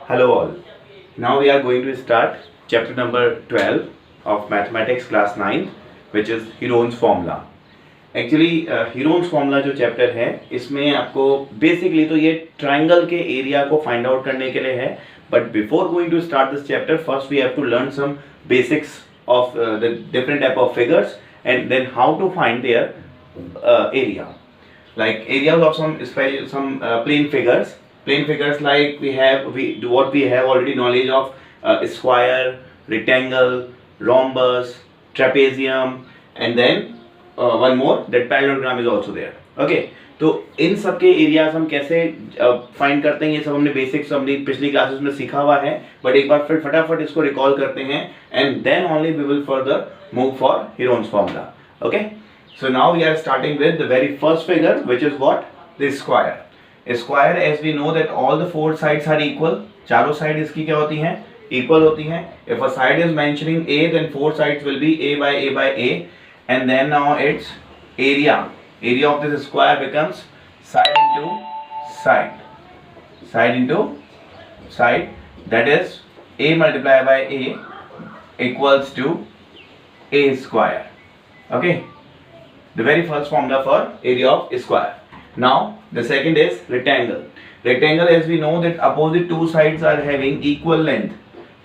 Hello all. Now we are going to start chapter number 12 of mathematics class 9 which is Heron's formula. Actually Heron's formula जो chapter है इसमें आपको basically तो ये triangle के area को फाइंड आउट करने के लिए है, but before going to start this chapter first we have to learn some basics of the different type of figures and then how to find their area, like areas of some plane figures like we have already knowledge of square, rectangle, rhombus, trapezium, and then one more that parallelogram is also there. Okay, तो इन सब के areas हम कैसे find करते हैं ये सब हमने बेसिक्स हमने पिछली क्लासेस में सीखा हुआ है, बट एक बार फिर फटाफट इसको रिकॉल करते हैं and then only we will further move for Heron's formula. Okay, so now we are starting with the very first figure which is what? The square. A square, as we know that all the four sides are equal. चारों side इसकी क्या होती हैं? Equal होती हैं. If a side is mentioning A, then four sides will be A by A by A, and then now its area. Area of this square becomes side into side. Side into side. That is A multiplied by A equals to A square. Okay. The very first formula for area of square. Now the second is rectangle. Rectangle, as we know that opposite two sides are having equal length.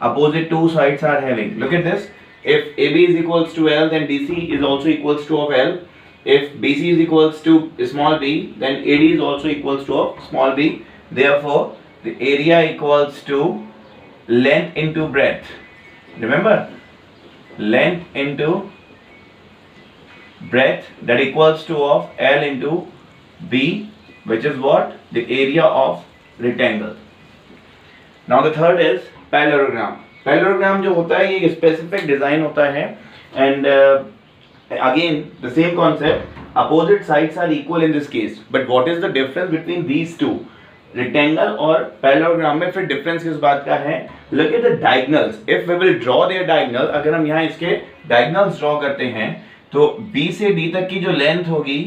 Opposite two sides are having. Look at this. If AB is equals to L, then DC is also equals to of L. If BC is equals to small b, then AD is also equals to of small b. Therefore, the area equals to length into breadth. Remember, length into breadth, that equals to of L into B, which is what? The area of rectangle. Now the third is parallelogram. Parallelogram जो होता है ये specific design होता है and again the same concept. Opposite sides are equal in this case, but what is the difference between these two? Rectangle और parallelogram में फिर difference किस बात का है? Look at the diagonals. If we will draw their diagonal, अगर हम यहाँ इसके diagonals draw करते हैं तो B से D तक की जो लेंथ होगी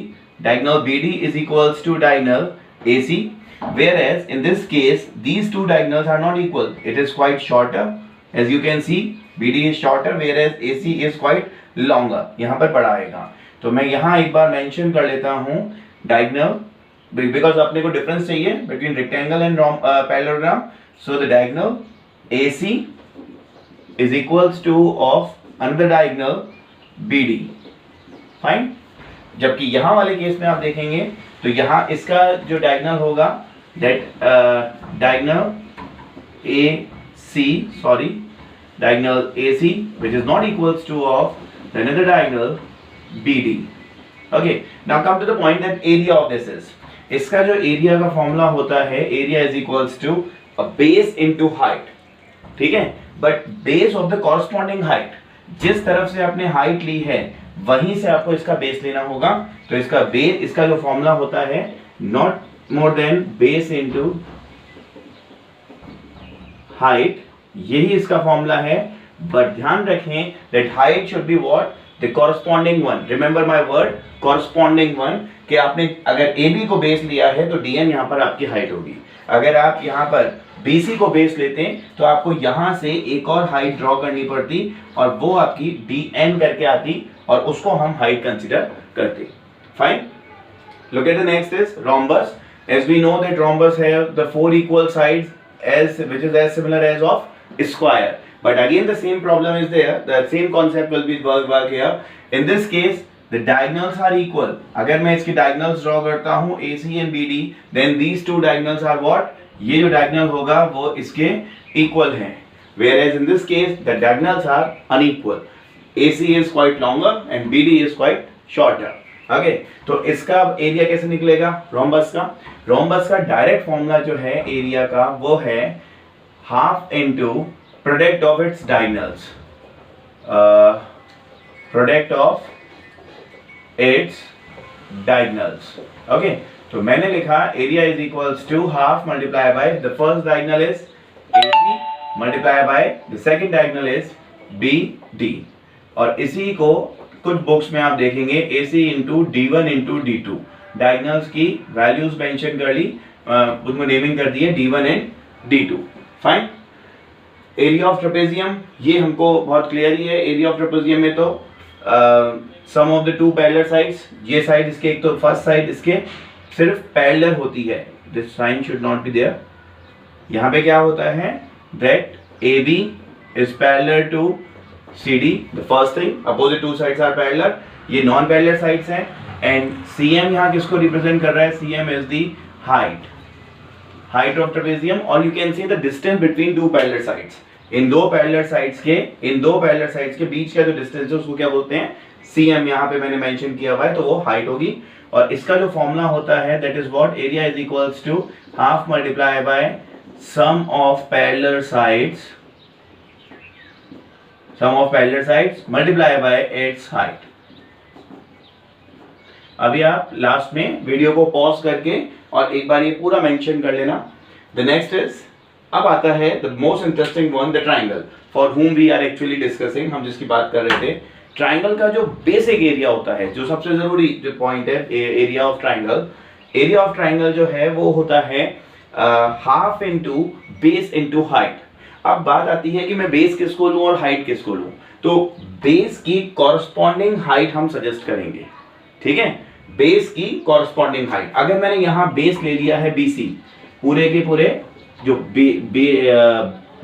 diagonal BD is equals to diagonal AC, whereas in this case these two diagonals are not equal. It is quite shorter, as you can see BD is shorter whereas AC is quite longer. यहाँ पर बड़ा आएगा, तो मैं यहाँ एक बार mention कर लेता हूँ diagonal because अपने को डिफरेंस चाहिए between rectangle and parallelogram. So the diagonal AC is equals to of another diagonal BD. Fine. जबकि यहाँ वाले केस में आप देखेंगे तो यहाँ इसका जो डायगोनल होगा that diagonal diagonal AC which is not equals to of another diagonal BD. Okay, now come to the point that area of this is. इसका जो एरिया का फॉर्मूला होता है area is equals to a base into height. ठीक है, but base of the corresponding height, जिस तरफ से आपने हाइट ली है वहीं से आपको इसका बेस लेना होगा. तो इसका बेस, इसका जो फॉर्मूला होता है not more than base into height, यही इसका फॉर्मूला है. बट ध्यान रखें that height should be what? The corresponding one. Remember my word, corresponding one. कि आपने अगर AB को बेस लिया है तो DN यहाँ पर आपकी हाइट होगी. अगर आप यहाँ पर BC को बेस लेते हैं तो आपको यहाँ से एक और हाइट ड्रॉ करनी पड़ती और वो आपकी DN करके आती और उसको हम हाइट कंसीडर करते. Fine. Look at the next is rhombus. As we know that rhombus have the four equal sides as which is as similar as of square. But again the same problem is there. The same concept will be work here. In this case the diagonals are equal. अगर मैं इसकी diagonals draw करता हूँ AC and BD, then these two diagonals are what? ये जो diagonal होगा वो इसके equal हैं. Whereas in this case the diagonals are unequal. AC is quite longer and BD is quite shorter. Okay, तो इसका एरिया कैसे निकलेगा रोम्बस का? रोम्बस का डायरेक्ट फॉर्मूला जो है एरिया का वो है half into product of its diagonals. Product of its diagonals. Okay, तो मैंने लिखा area is equals to half multiply by the first diagonal is AC multiply by the second diagonal is BD. और इसी को कुछ बुक्स में आप देखेंगे AC into D1 into D2. Diagonals की वैल्यूज मेंशन कर ली, उसमें नेमिंग कर दी है D1 and D2. Fine. Area of trapezium ये हमको बहुत क्लियर ही है। एरिया ऑफ ट्रेपेजियम में तो sum of the two parallel sides, ये साइड इसके, एक तो फर्स्ट साइड इसके सिर्फ पैरेलल होती है, this sign should not be there. यहाँ पे क्या होता है that AB is parallel to CD, the first thing, opposite two sides are parallel, ये नॉन पैरेलल साइड्स हैं। एंड CM यहाँ किसको रिप्रेजेंट कर रहा है, CM is the height of trapezium, और you can see the distance between two parallel sides। इन दो parallel sides के बीच का जो डिस्टेंस है उसको क्या बोलते हैं, CM। यहाँ पे मैंने मेंशन किया हुआ है, तो वो हाइट होगी। और इसका जो फॉर्मूला होता है that is what, area is equals to half multiply by sum of parallel sides multiply by its height. अभी आप लास्ट में वीडियो को पॉज करके और एक बार ये पूरा मेंशन कर लेना। द नेक्स्ट इज, अब आता है the most interesting one, the triangle for whom we are actually discussing. हम जिसकी बात कर रहे थे, ट्राइंगल का जो बेसिक एरिया होता है, जो सबसे जरूरी जो पॉइंट है, एरिया ऑफ ट्राइंगल जो है वो होता है half into base into height. अब बात आती है कि मैं बेस किसको लूं और हाइट किसको लूं, तो बेस की कॉरस्पॉन्डिंग हाइट हम सजेस्ट करेंगे, ठीक है। बेस की कॉरस्पॉन्डिंग हाइट, अगर मैंने यहां बेस ले लिया है BC, पूरे के पूरे जो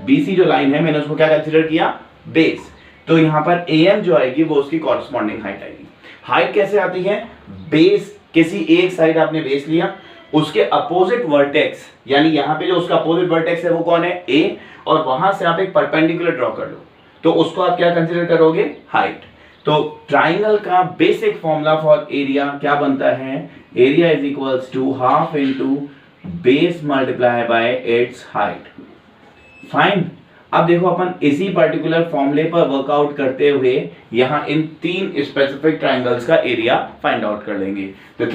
BC जो लाइन है मैंने उसको क्या कंसीडर किया, बेस, तो यहां पर AM जो आएगी वो उसकी कॉरस्पॉन्डिंग हाइट आएगी। हाइट कैसे आती है, बेस किसी एक साइड आपने बेस लिया, उसके अपोजिट वर्टेक्स, यानी यहाँ पे जो उसका अपोजिट वर्टेक्स है वो कौन है, A, और वहां से आप एक परपेंडिकुलर ड्रॉ कर लो, तो उसको आप क्या कंसीडर करोगे, हाइट। तो ट्राइंगल का बेसिक फॉर्मूला फॉर एरिया क्या बनता है, area is equals to half into base multiply by its height. Fine. अब देखो अपन इसी पर्टिकुलर फॉर्मूले पर वर्कआउट करते हुए यहाँ इन तीन स्पेसिफिक ट्राइंगल्स का एरिया फाइंड आउट कर लेंगे। तो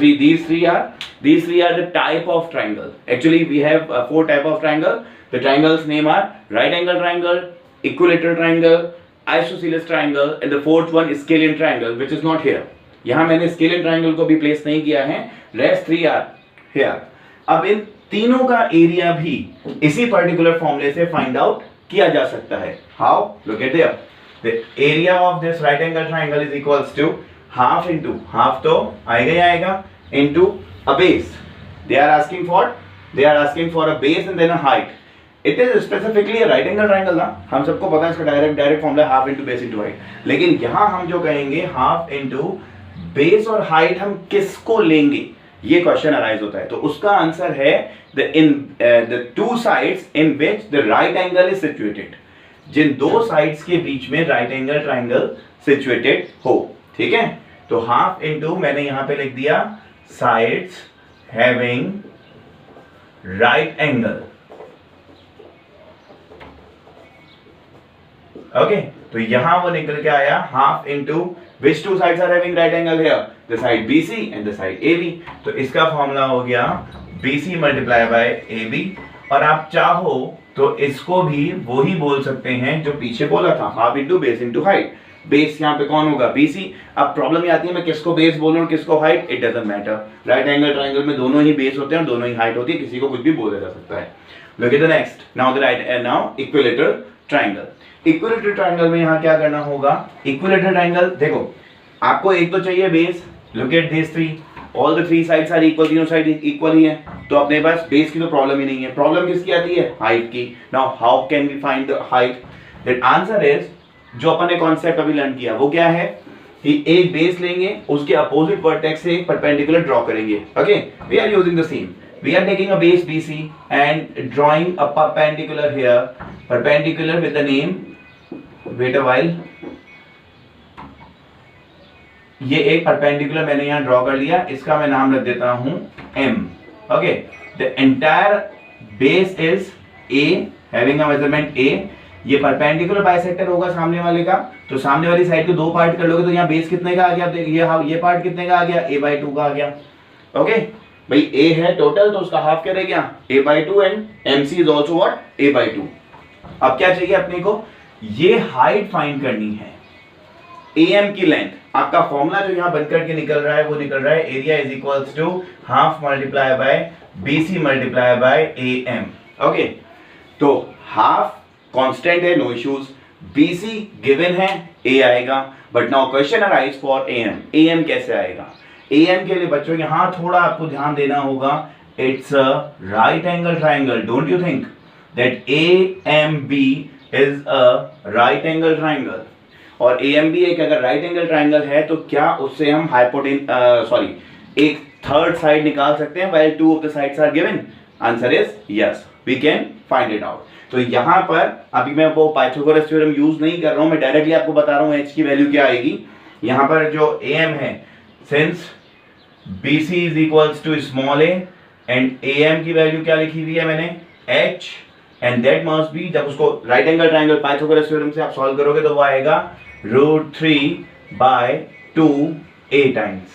these three are the type of triangle. Actually we have 4 type of triangle. The triangles name are right angle triangle, equilateral triangle, isosceles triangle, and the fourth one is scalene triangle, which is not here. यहाँ मैंने scalene triangle को भी place नहीं किया है, rest 3 are here. अब इन तीनों का एरिया भी इसी पर्टिकुलर फॉर्मूले से फाइंड आउट किया जा सकता है। How? Look at there. The area of this right angle triangle is equals to half into, half तो आएगा ही आएगा, into a base. They are asking for a base and then a height. It is specifically a right angle triangle ना, हम सबको पता है इसका direct formula half into base into height. लेकिन यहाँ हम जो कहेंगे हाफ इंटू बेस और हाइट हम किसको लेंगे, ये क्वेश्चन अराइज होता है। तो उसका आंसर है the two sides in which the right angle is situated, जिन दो साइड्स के बीच में राइट एंगल ट्राइंगल सिचुएटेड हो, ठीक है। तो हाफ इंटू मैंने यहां पे लिख दिया sides having right angle, okay. तो यहां वो निकल के आया half into which two sides are having right angle here, the side BC and the side AB। तो इसका फॉर्मूला हो गया BC मल्टीप्लाई बाय AB, और आप चाहो तो इसको भी वो ही बोल सकते हैं जो पीछे बोला था, half into base into height. Base यहाँ पे कौन होगा, BC। अब प्रॉब्लम ये आती है मैं किसको बेस बोलूं और किसको height, it doesn't matter. Right angle triangle में दोनों ही बेस होते हैं और दोनों ही हाइट होती है, किसी को कुछ भी बोला जा सकता है। Look at the next, now equilateral triangle. Equilateral triangle में यहाँ क्या करना होगा, इक्विलेटरल ट्राइंगल देखो आपको एक तो चाहिए base, look at this 3, all the 3 sides are equal, तीनों साइड इक्वल ही है, तो अपने पास बेस की तो प्रॉब्लम ही नहीं है। प्रॉब्लम किसकी आती है, हाइट की। Now how can we find the height, that answer is, जो अपन ने कॉन्सेप्ट अभी लर्न किया वो क्या है कि एक बेस लेंगे, उसके अपोजिट वर्टेक्स से एक परपेंडिकुलर ड्रॉ करेंगे, okay. We are using the same, we are taking a base BC and drawing a perpendicular here, perpendicular with the name, wait a while, ये एक परपेंडिकुलर मैंने यहाँ ड्रॉ कर लिया, इसका मैं नाम रख देता हूं M, okay. The entire base is A, having a measurement A। ये परपेंडिकुलर बाइसेक्टर होगा सामने वाले का, तो सामने वाली साइड को दो पार्ट कर लोगे तो यहाँ बेस कितने का आ गया, ये पार्ट कितने का आ गया, A/2 का आ गया, ओके। भाई A है टोटल, तो उसका हाफ क्या रह गया, A/2, and MC is also what, A/2। अब क्या चाहिए अपने को, ये हाइट फाइंड करनी है, AM की लेंथ। आपका फॉर्मूला जो यहाँ बनकर के निकल रहा है वो निकल रहा है area is equals to half multiply by BC multiply by AM, okay. तो हाफ कांस्टेंट है, नो इश्यूज, BC गिवन है, A आएगा, but now question arise for AM। AM कैसे आएगा? AM के लिए बच्चों यहाँ थोड़ा आपको ध्यान देना होगा। It's a right angle triangle, don't you think that AMB is a right angle triangle? और AMB एक अगर राइट एंगल ट्राइंगल है तो क्या उससे हम एक थर्ड साइड निकाल सकते हैं while two of the sides are given? Answer is yes, we can find it out. तो यहां पर अभी मैं वो पाइथागोरस थ्योरम यूज नहीं कर रहा हूं, मैं डायरेक्टली आपको बता रहा हूं h की वैल्यू क्या आएगी। यहां पर जो AM है, since BC is equals to small a and AM की वैल्यू क्या लिखी हुई है मैंने, h, and that must be, जब उसको right angle triangle Pythagoras theorem से आप सॉल्व करोगे तो वो आएगा √3/2a टाइम्स,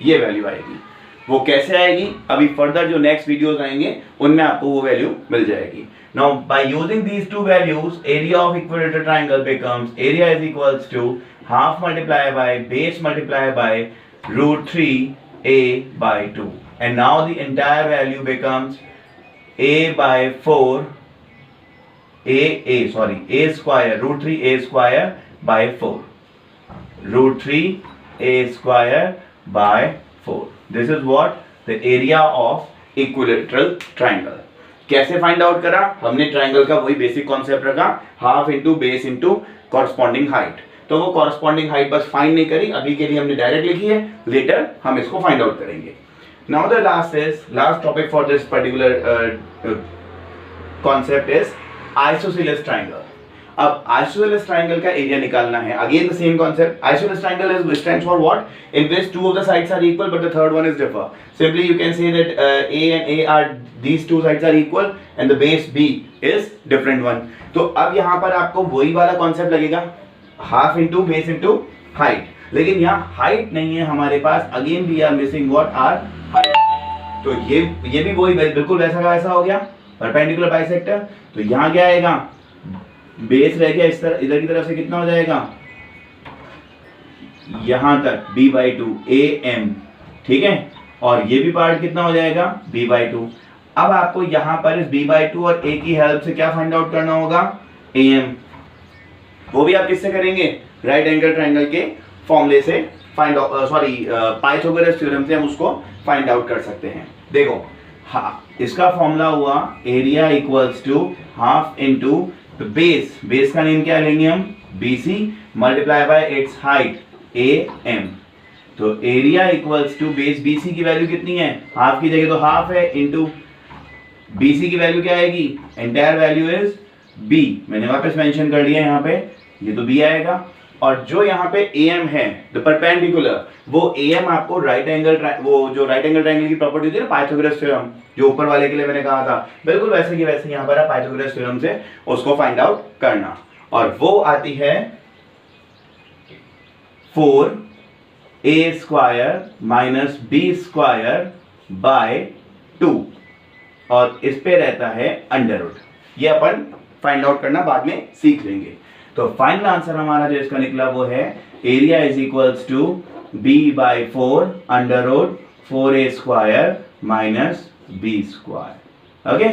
ये वैल्यू आएगी। वो कैसे आएगी अभी फर्दर जो नेक्स्ट वीडियोस आएंगे उनमें आपको वो वैल्यू मिल जाएगी। Now by using these two values, area of equilateral triangle becomes area is equals to half multiply by base multiply by √3a/2, and now the entire value becomes a/4 a square √3a² √3a²/4। This is what the area of equilateral triangle। कैसे find out करा हमने? Triangle का वही basic concept रखा, half into base into corresponding height. तो वो corresponding height बस find नहीं करी, अभी के लिए हमने डायरेक्ट लिखी है, लेटर हम इसको फाइंड आउट करेंगे। Now the last topic for this particular concept is isosceles triangle. अब आइसोसेलेस ट्राइंगल का एरिया निकालना है, again the same concept. Isosceles triangle is stands for what? In which two of the sides are equal but the third one is differ. Simply you can say that A and A are these two sides are equal and the base B is different one। तो अब यहाँ पर आपको वही वाला concept लगेगा, half into base into height, लेकिन यहाँ हाइट नहीं है हमारे पास, again we are missing what, our height. तो ये भी वही बिल्कुल वैसा का वैसा हो गया, परपेंडिकुलर बाइसेक्टर। तो यहाँ क्या आएगा, बेस रह गया इस तरह, इधर की तरफ से कितना हो जाएगा, यहां तक b/2 AM, ठीक है, और ये भी पार्ट कितना हो जाएगा, b/2। अब आपको यहां पर इस b/2 और a की हेल्प से क्या फाइंड आउट करना होगा, AM। वो भी आप किससे करेंगे, राइट एंगल ट्राइंगल के फॉर्मूले से फाइंड आउट, पाइथागोरस थ्योरम से हम उसको फाइंड आउट कर सकते हैं। देखो हाँ, इसका फॉर्मूला हुआ area equals to half into base का नेम क्या लेंगे हम, BC multiply by its height AM। तो area equals to base, BC की वैल्यू कितनी है, हाफ की जगह तो हाफ है, इंटू BC की वैल्यू क्या आएगी, एंटायर वैल्यू इज B, मैंने वापस मेंशन कर दिया यहाँ पे, ये तो B आएगा। और जो यहाँ पे AM है द परपेंडिकुलर, वो AM आपको राइट एंगल ट्रायंगल की प्रॉपर्टी होती है ना, पाइथागोरस थ्योरम, जो ऊपर वाले के लिए मैंने कहा था, बिल्कुल वैसे की वैसे यहाँ पर पाइथागोरस थ्योरम से उसको फाइंड आउट करना, और वो आती है 4a² - b²/2, और इस पे रहता है अंडर रूट। ये अपन फाइंड आउट करना बाद में सीख लेंगे। तो फाइनल आंसर हमारा जो इसका निकला वो है area is equals to b/4 √4a² - b²। Okay,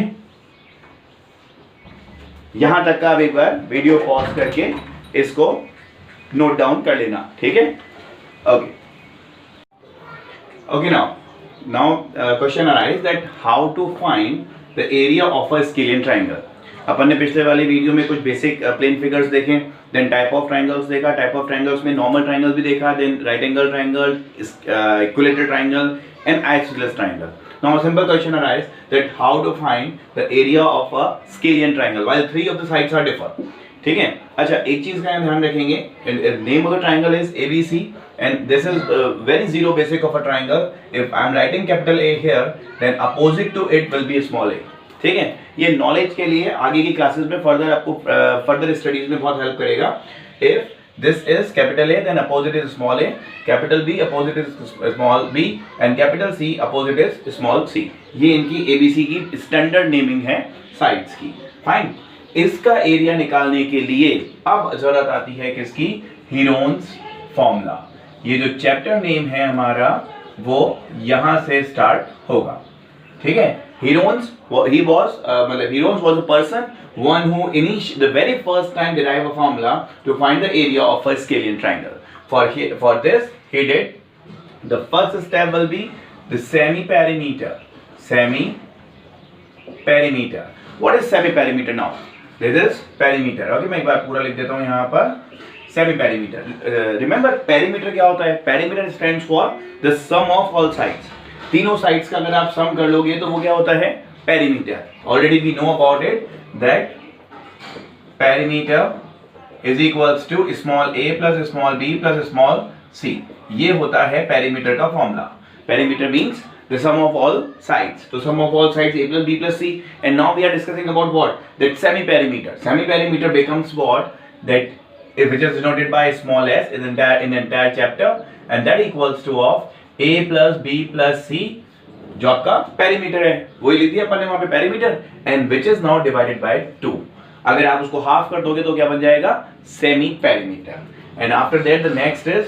यहां तक का आप एक बार वीडियो पॉज करके इसको नोट डाउन कर लेना, ठीक है। Okay now question arise that how to find the area of a scalene triangle. अपन ने पिछले वाली वीडियो में कुछ बेसिक प्लेन फिगर्स देखे, देन टाइप ऑफ ट्राइंगल्स देखा, टाइप ऑफ ट्राइंगल्स में नॉर्मल ट्राइंगल भी देखा, then right angle triangle, equilateral triangle and isosceles triangle. Now simple question arise that how to find the area of a scalene triangle while three of the sides are differ, ठीक है। अच्छा, एक चीज का ध्यान रखेंगे, name of the triangle is ABC and this is very zero basic of a triangle. If I am writing capital A here, then opposite to it will be small a, ठीक है। ये नॉलेज के लिए आगे की classes में further आपको further studies में बहुत हेल्प करेगा। If this is capital A then opposite is small a, capital B opposite is small b and capital C opposite is small c। ये इनकी ABC की स्टैंडर्ड नेमिंग है sides की। Fine, इसका area निकालने के लिए अब जरूरत आती है किसकी, हीरोन्स फॉर्मूला। ये जो चैप्टर नेम है हमारा वो यहां से स्टार्ट होगा, ठीक है. Herones was a person one who the very first time derived a formula to find the area of a scalene triangle. For this he did, the first step will be the semi-perimeter. What is semi-perimeter now? This is perimeter. Okay, मैं एक बार पूरा लिख देता हूँ यहाँ पर. Semi-perimeter. Remember perimeter क्या होता है? Perimeter stands for the sum of all sides. तीनों साइड्स का अगर आप सम कर लोगे तो वो क्या होता है? Perimeter. Already we know about it that perimeter is equals to small a plus small b plus small c. ये होता है पेरीमीटर का formula. Perimeter means the sum of all sides. So sum of all sides a plus b plus c, and now we are discussing about what? That semi-perimeter. Semi-perimeter becomes what? That which is denoted by small s in the entire chapter, and that equals to of a plus b plus c, जो आपका perimeter है. वही लिख दिया अपन ने वहां पे perimeter, and which is now divided by 2. अगर आप उसको हाफ कर दोगे तो क्या बन जाएगा? Semi perimeter. And after that the next is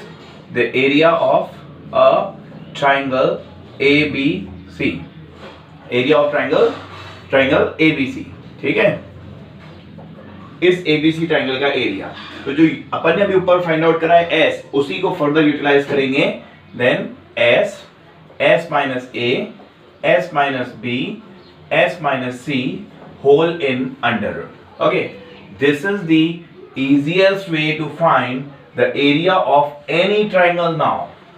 the area of a triangle ABC. Area of triangle ABC. ठीक है, इस ABC ट्राइंगल का एरिया. तो जो अपन ने अभी ऊपर फाइंड आउट करा है S, उसी को फर्दर यूटिलाइज करेंगे. Then S minus A, S minus B, S minus C whole in under root. Okay, this is the easiest way to find the area of any triangle now.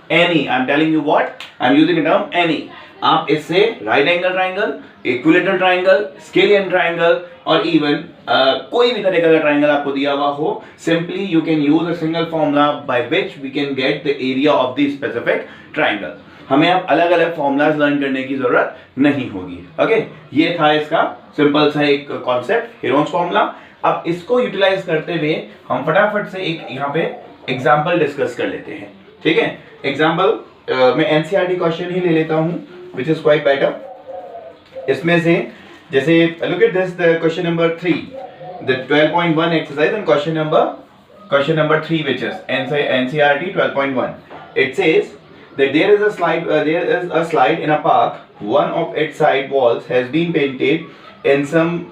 Any, I'm telling you what, I'm using the term any. आप इससे right angle triangle, equilateral triangle, scalene triangle और even कोई भी तरह का triangle आपको दिया हुआ हो, simply you can use a single formula by which we can get the area of the specific triangle. हमें अब अलग अलग फॉर्मूलाज लर्न करने की जरूरत नहीं होगी. ओके, ये था इसका सिंपल सा एक कॉन्सेप्ट, हीरोन्स फॉर्मूला. अब इसको यूटिलाइज करते हुए हम फटाफट से एक यहाँ पे एग्जाम्पल डिस्कस कर लेते हैं. ठीक है, एग्जाम्पल मैं एनसीईआरटी क्वेश्चन ही ले लेता हूँ which is quite better. इसमें से जैसे look at this, the question number 3, the 12.1 exercise, and question number 3 which is NCERT 12.1. It says that there is a slide in a park. One of its side walls has been painted in some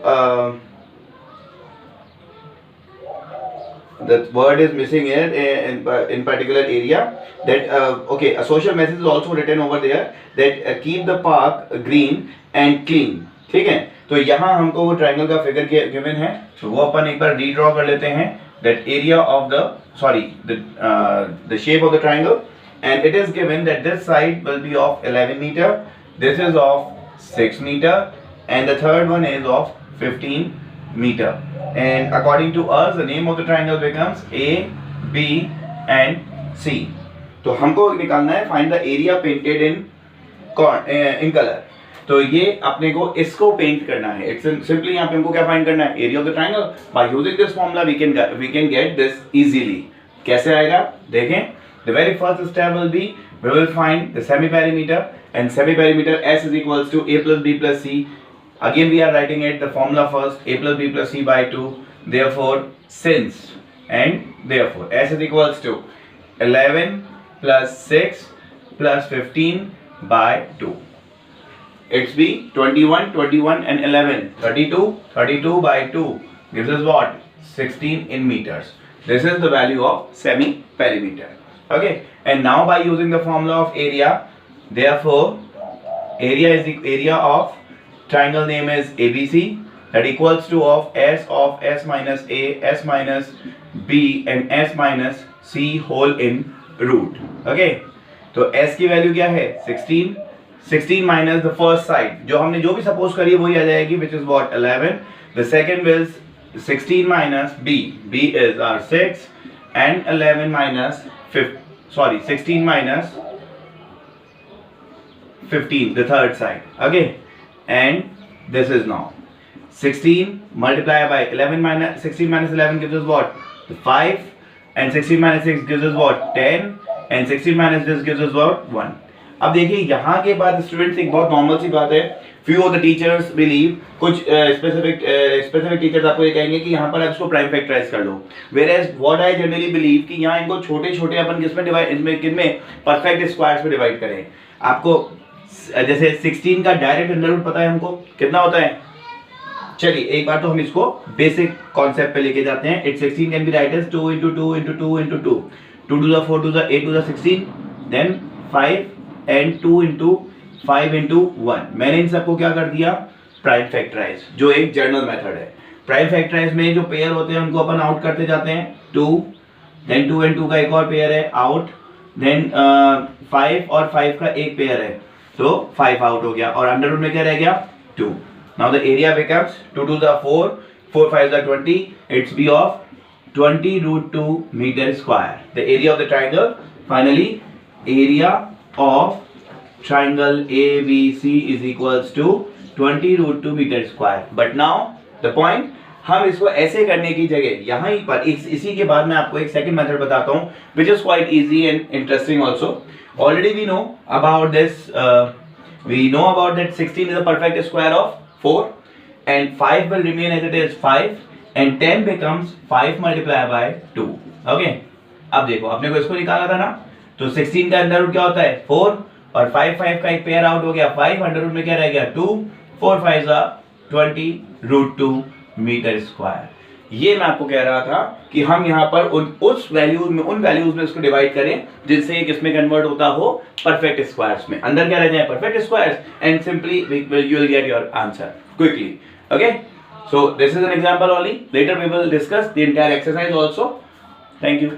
the word is missing here in particular area, that okay, a social message is also written over there that keep the park green and clean. ठीक है, तो यहाँ हमको वो triangle का figure given है, तो वो अपन एक बार रीड्रॉ कर लेते हैं. that area of the shape of the triangle, and it is given that this side will be of 11 meter, this is of 6 meter, and the third one is of 15 meter. And according to us, the name of the triangle becomes A, B and C. तो हमको निकालना है find the area painted in color. तो ये अपने को इसको paint करना है. इट्स सिंपली यहाँ पे हमको क्या फाइंड करना है? Area of the triangle. By using this formula we can get this easily. कैसे आएगा देखें. The very first step will be we will find the semi perimeter, and semi perimeter S is equals to A plus B plus C. Again we are writing it the formula first, A plus B plus C by 2. Therefore since and therefore S is equals to 11 plus 6 plus 15 by 2. It's be 21, 21 and 11, 32, 32 by 2 gives us what? 16 in meters. This is the value of semi-perimeter. Okay, and now by using the formula of area, therefore area is the area of triangle name is ABC, that equals to of S minus A, S minus B and S minus C whole in root. Okay, तो S की value क्या है? 16 minus the first side, जो हमने जो भी suppose करी है वही आ जाएगी, which is what? 11. The second is 16 minus B. B is our 6 and 11 minus 16 minus 15, the third side. Okay, and this is now 16 multiplied by 11 minus 16 minus 11 gives us what? 5, and 16 minus 6 gives us what? 10, and 16 minus this gives us what? 1. अब देखिए यहाँ के बाद students एक बहुत normal सी बात है. Few of the teachers believe, कुछ स्पेसिफिक टीचर्स आपको ये कहेंगे कि यहाँ पर आप इसको प्राइम फैक्टराइज कर लो. Whereas what I generally believe कि यहाँ इनको छोटे छोटे अपन किसमें डिवाइड, इनमें किनमें परफेक्ट स्क्वायर्स में डिवाइड करें. आपको जैसे 16 का डायरेक्ट अंडर रूट पता है हमको कितना होता है। चलिए एक बार तो हम इसको बेसिक कॉन्सेप्ट पे लेके जाते हैं। It 16 can be right as 2 into 2 into 2 into 2, 2 to the 4 to the 8 to the 16, then 5 and 2 into 5 into 1। मैंने इन सबको क्या कर दिया, प्राइम फैक्टराइज, जो एक जनरल मेथड है। प्राइम फैक्टराइज में जो पेयर होते हैं उनको अपन आउट करते जाते हैं, 2, देन 2 and 2 का एक और पेयर है आउट, देन 5 और 5 का एक पेयर है, तो 5 आउट हो गया और अंडर रूट में क्या रह गया 2। Now the area becomes 2 to the 4, 4 5 the 20, it's be of 20 root 2 meter square. The area of the triangle, finally area of triangle ABC is equals to 20 root 2 meter square. But now the point, हम इसको ऐसे करने की जगह यहाँ ही पर इसी के बाद मैं आपको एक सेकंड मेथड बताता हूँ which is quite easy and interesting also. Already we know about this, we know about that 16 is a perfect square of 4 and 5 will remain as it is 5 and 10 becomes 5 multiplied by 2. Okay, अब देखो अपने को इसको निकाला था ना, तो 16 का अंडर रूट क्या होता है 4 और 5 5 का एक पेयर आउट हो गया 5, अंडर रूट में क्या रह गया 2, 4 5 20 रूट 2 मीटर स्क्वायर। ये मैं आपको कह रहा था कि हम यहाँ पर उन वैल्यूज में इसको डिवाइड करें जिससे किसमें कन्वर्ट होता हो परफेक्ट स्क्वायर्स में, अंदर क्या रह जाए perfect squares, and simply you will get your answer quickly. Okay, so this is an example only, later we will discuss the entire exercise also. Thank you.